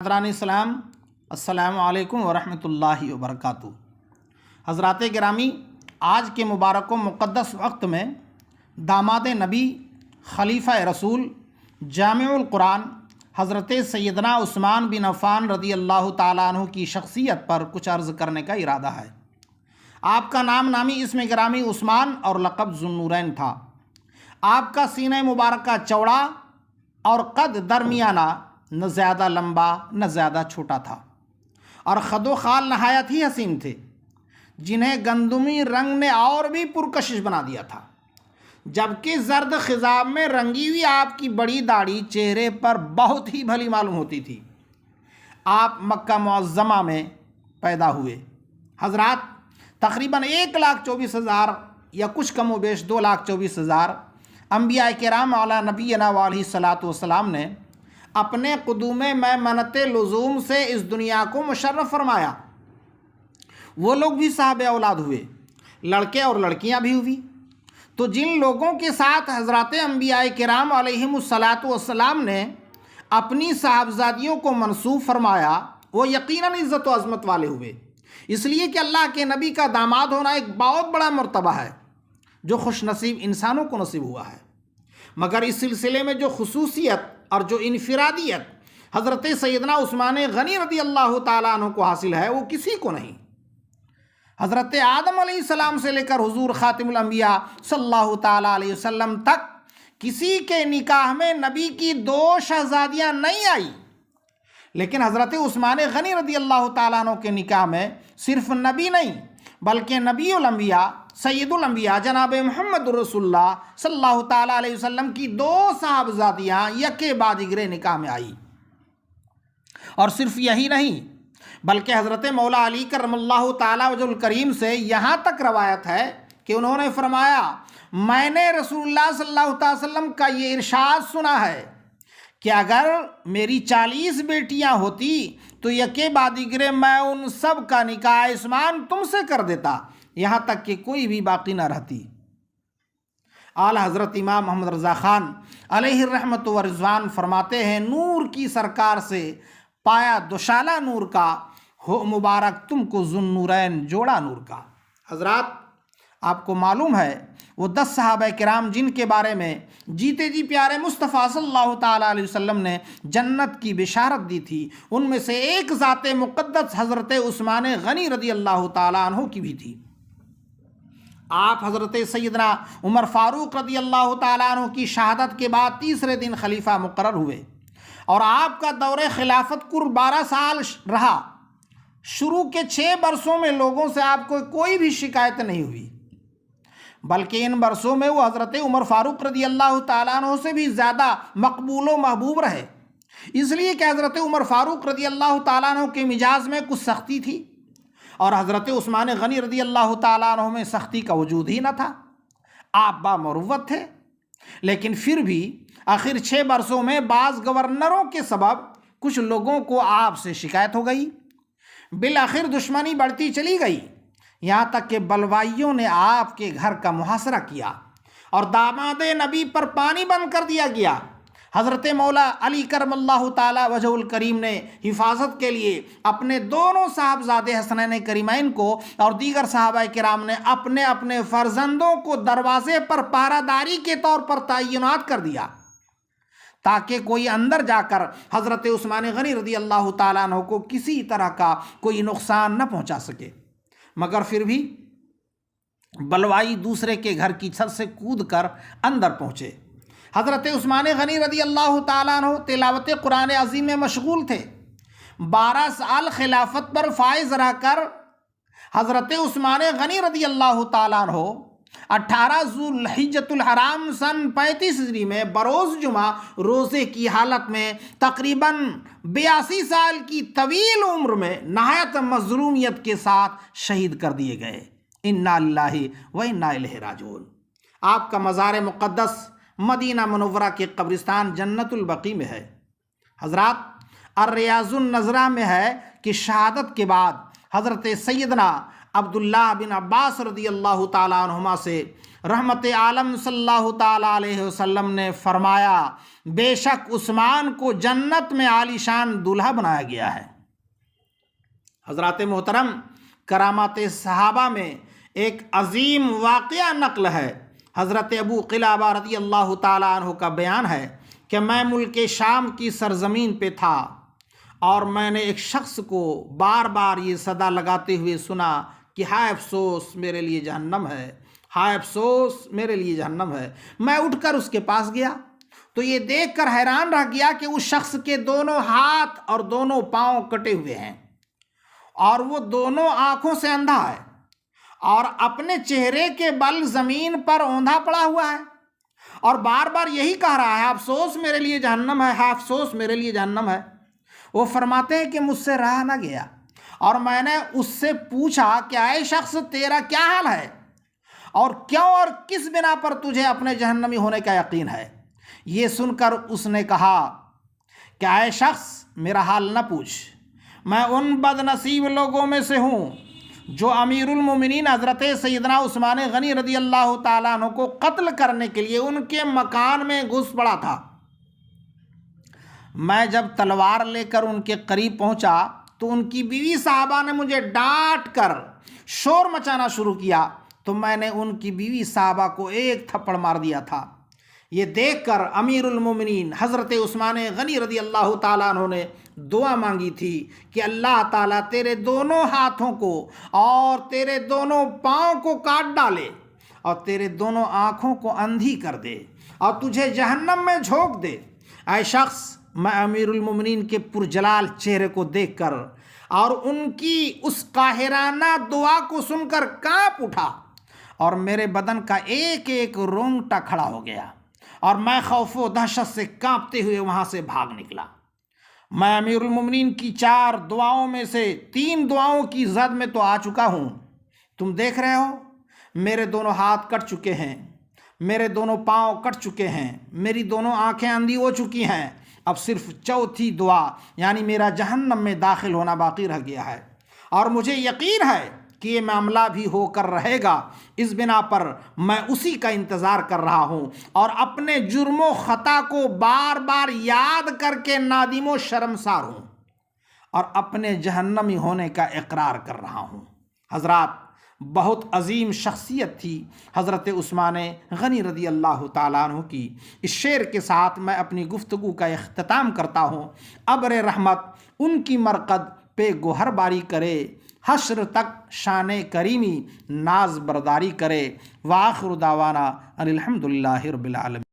برادران اسلام، السلام علیکم ورحمۃ اللہ وبرکاتہ۔ حضرات گرامی، آج کے مبارک و مقدس وقت میں داماد نبی، خلیفہ رسول، جامع القرآن حضرت سیدنا عثمان بن عفان رضی اللہ تعالیٰ عنہ کی شخصیت پر کچھ عرض کرنے کا ارادہ ہے۔ آپ کا نام نامی اسم گرامی عثمان اور لقب ذو النورین تھا۔ آپ کا سینہ مبارکہ چوڑا اور قد درمیانہ، نہ زیادہ لمبا نہ زیادہ چھوٹا تھا، اور خد و خال نہایت ہی حسین تھے، جنہیں گندمی رنگ نے اور بھی پرکشش بنا دیا تھا، جبکہ زرد خضاب میں رنگی ہوئی آپ کی بڑی داڑھی چہرے پر بہت ہی بھلی معلوم ہوتی تھی۔ آپ مکہ معظمہ میں پیدا ہوئے۔ حضرات، تقریباً 1,24,000 یا کچھ کم و بیش 2,24,000 انبیاء کرام علی نبینا علیہ الصلاۃ والسلام نے اپنے قدوم میمنت لزوم سے اس دنیا کو مشرف فرمایا۔ وہ لوگ بھی صاحب اولاد ہوئے، لڑکے اور لڑکیاں بھی ہوئی۔ تو جن لوگوں کے ساتھ حضرات انبیاء کرام علیہم الصلاۃ والسلام نے اپنی صاحبزادیوں کو منسوب فرمایا، وہ یقیناً عزت و عظمت والے ہوئے، اس لیے کہ اللہ کے نبی کا داماد ہونا ایک بہت بڑا مرتبہ ہے جو خوش نصیب انسانوں کو نصیب ہوا ہے۔ مگر اس سلسلے میں جو خصوصیت اور جو انفرادیت حضرت سیدنا عثمان غنی رضی اللہ تعالیٰ عنہ کو حاصل ہے، وہ کسی کو نہیں۔ حضرت آدم علیہ السلام سے لے کر حضور خاتم الانبیاء صلی اللہ تعالیٰ علیہ وسلم تک کسی کے نکاح میں نبی کی 2 شہزادیاں نہیں آئی، لیکن حضرت عثمان غنی رضی اللہ تعالیٰ عنہ کے نکاح میں صرف نبی نہیں بلکہ نبی الانبیاء سید الانبیاء جناب محمد رسول اللہ صلی اللہ تعالیٰ علیہ وسلم کی 2 صاحبزادیاں یکے بعد دیگرے نکاح میں آئی۔ اور صرف یہی نہیں بلکہ حضرت مولا علی کرم اللہ تعالیٰ وجہ الکریم سے یہاں تک روایت ہے کہ انہوں نے فرمایا، میں نے رسول اللہ صلی اللہ علیہ وسلم کا یہ ارشاد سنا ہے کہ اگر میری 40 بیٹیاں ہوتی تو یکے بعد دیگرے میں ان سب کا نکاح عثمان تم سے کر دیتا، یہاں تک کہ کوئی بھی باقی نہ رہتی۔ اعلیٰ حضرت امام محمد رضا خان علیہ الرحمت و رضوان فرماتے ہیں، نور کی سرکار سے پایا دوشالہ نور کا، ہو مبارک تم کو ذو النورین جوڑا نور کا۔ حضرات، آپ کو معلوم ہے وہ 10 صحابہ کرام جن کے بارے میں جیتے جی پیارے مصطفیٰ صلی اللہ تعالیٰ علیہ وسلم نے جنت کی بشارت دی تھی، ان میں سے ایک ذات مقدس حضرت عثمان غنی رضی اللہ تعالیٰ عنہ کی بھی تھی۔ آپ حضرت سیدنا عمر فاروق رضی اللہ تعالیٰ عنہ کی شہادت کے بعد تیسرے دن خلیفہ مقرر ہوئے، اور آپ کا دور خلافت قرب 12 سال رہا۔ شروع کے 6 برسوں میں لوگوں سے آپ کو کوئی بھی شکایت نہیں ہوئی، بلکہ ان برسوں میں وہ حضرت عمر فاروق رضی اللہ تعالیٰ عنہ سے بھی زیادہ مقبول و محبوب رہے، اس لیے کہ حضرت عمر فاروق رضی اللہ تعالیٰ عنہ کے مزاج میں کچھ سختی تھی، اور حضرت عثمان غنی رضی اللہ تعالیٰ عنہ میں سختی کا وجود ہی نہ تھا۔ آپ بامروت تھے، لیکن پھر بھی آخر 6 برسوں میں بعض گورنروں کے سبب کچھ لوگوں کو آپ سے شکایت ہو گئی۔ بالآخر دشمنی بڑھتی چلی گئی، یہاں تک کہ بلوائیوں نے آپ کے گھر کا محاصرہ کیا اور داماد نبی پر پانی بند کر دیا گیا۔ حضرت مولا علی کرم اللہ تعالیٰ وجہ الکریم نے حفاظت کے لیے اپنے دونوں صاحبزادے حسنین کریمین کو اور دیگر صحابہ کرام نے اپنے اپنے فرزندوں کو دروازے پر پہرہ داری کے طور پر تعینات کر دیا، تاکہ کوئی اندر جا کر حضرت عثمان غنی رضی اللہ تعالیٰ عنہ کو کسی طرح کا کوئی نقصان نہ پہنچا سکے۔ مگر پھر بھی بلوائی دوسرے کے گھر کی چھت سے کود کر اندر پہنچے۔ حضرت عثمان غنی رضی اللہ تعالیٰ عنہ تلاوت قرآن عظیم میں مشغول تھے۔ 12 سال خلافت پر فائز رہ کر حضرت عثمان غنی رضی اللہ تعالیٰ عنہ 18 ذو الحجۃ الحرام سن 35 ہجری میں بروز جمعہ روزے کی حالت میں تقریباً 82 سال کی طویل عمر میں نہایت مظلومیت کے ساتھ شہید کر دیے گئے۔ انا للہ و انا الیہ راجعون۔ آپ کا مزار مقدس مدینہ منورہ کے قبرستان جنت البقیع میں ہے۔ حضرات، الریاض النظرہ میں ہے کہ شہادت کے بعد حضرت سیدنا عبداللہ بن عباس رضی اللہ تعالیٰ عنہما سے رحمت عالم صلی اللہ تعالیٰ علیہ وسلم نے فرمایا، بے شک عثمان کو جنت میں عالی شان دولہا بنایا گیا ہے۔ حضرات محترم، کرامات صحابہ میں ایک عظیم واقعہ نقل ہے۔ حضرت ابو قلابہ رضی اللہ تعالیٰ عنہ کا بیان ہے کہ میں ملک شام کی سرزمین پہ تھا اور میں نے ایک شخص کو بار بار یہ صدا لگاتے ہوئے سنا کہ ہائے افسوس میرے لیے جہنم ہے، ہائے افسوس میرے لیے جہنم ہے۔ میں اٹھ کر اس کے پاس گیا تو یہ دیکھ کر حیران رہ گیا کہ اس شخص کے دونوں ہاتھ اور دونوں پاؤں کٹے ہوئے ہیں اور وہ دونوں آنکھوں سے اندھا ہے اور اپنے چہرے کے بل زمین پر اوندھا پڑا ہوا ہے اور بار بار یہی کہہ رہا ہے، افسوس میرے لیے جہنم ہے، ہائے افسوس میرے لیے جہنم ہے۔ وہ فرماتے ہیں کہ مجھ سے رہا نہ گیا اور میں نے اس سے پوچھا کہ اے شخص تیرا کیا حال ہے اور کیوں اور کس بنا پر تجھے اپنے جہنمی ہونے کا یقین ہے؟ یہ سن کر اس نے کہا کہ اے شخص میرا حال نہ پوچھ، میں ان بد نصیب لوگوں میں سے ہوں جو امیر المومنین حضرت سیدنا عثمان غنی رضی اللہ تعالیٰ عنہ کو قتل کرنے کے لیے ان کے مکان میں گھس پڑا تھا۔ میں جب تلوار لے کر ان کے قریب پہنچا تو ان کی بیوی صاحبہ نے مجھے ڈانٹ کر شور مچانا شروع کیا تو میں نے ان کی بیوی صاحبہ کو ایک تھپڑ مار دیا تھا۔ یہ دیکھ کر امیر المومنین حضرت عثمان غنی رضی اللہ تعالیٰ عنہ نے دعا مانگی تھی کہ اللہ تعالیٰ تیرے دونوں ہاتھوں کو اور تیرے دونوں پاؤں کو کاٹ ڈالے اور تیرے دونوں آنکھوں کو اندھی کر دے اور تجھے جہنم میں جھونک دے۔ اے شخص، میں امیر المومنین کے پرجلال چہرے کو دیکھ کر اور ان کی اس قاہرانہ دعا کو سن کر کانپ اٹھا اور میرے بدن کا ایک ایک رونگٹا کھڑا ہو گیا اور میں خوف و دہشت سے کانپتے ہوئے وہاں سے بھاگ نکلا۔ میں امیر المومنین کی 4 دعاؤں میں سے 3 دعاؤں کی زد میں تو آ چکا ہوں۔ تم دیکھ رہے ہو میرے دونوں ہاتھ کٹ چکے ہیں، میرے دونوں پاؤں کٹ چکے ہیں، میری دونوں آنکھیں اندھی ہو چکی ہیں، اب صرف 4تھی دعا یعنی میرا جہنم میں داخل ہونا باقی رہ گیا ہے اور مجھے یقین ہے کہ یہ معاملہ بھی ہو کر رہے گا۔ اس بنا پر میں اسی کا انتظار کر رہا ہوں اور اپنے جرم و خطا کو بار بار یاد کر کے نادم و شرمسار ہوں اور اپنے جہنمی ہونے کا اقرار کر رہا ہوں۔ حضرات، بہت عظیم شخصیت تھی حضرت عثمان غنی رضی اللہ تعالیٰ عنہ کی۔ اس شعر کے ساتھ میں اپنی گفتگو کا اختتام کرتا ہوں۔ ابر رحمت ان کی مرقد پہ گوہر باری کرے، حشر تک شان کریمی ناز برداری کرے۔ وآخر دعوانا ان الحمدللہ رب العالمین۔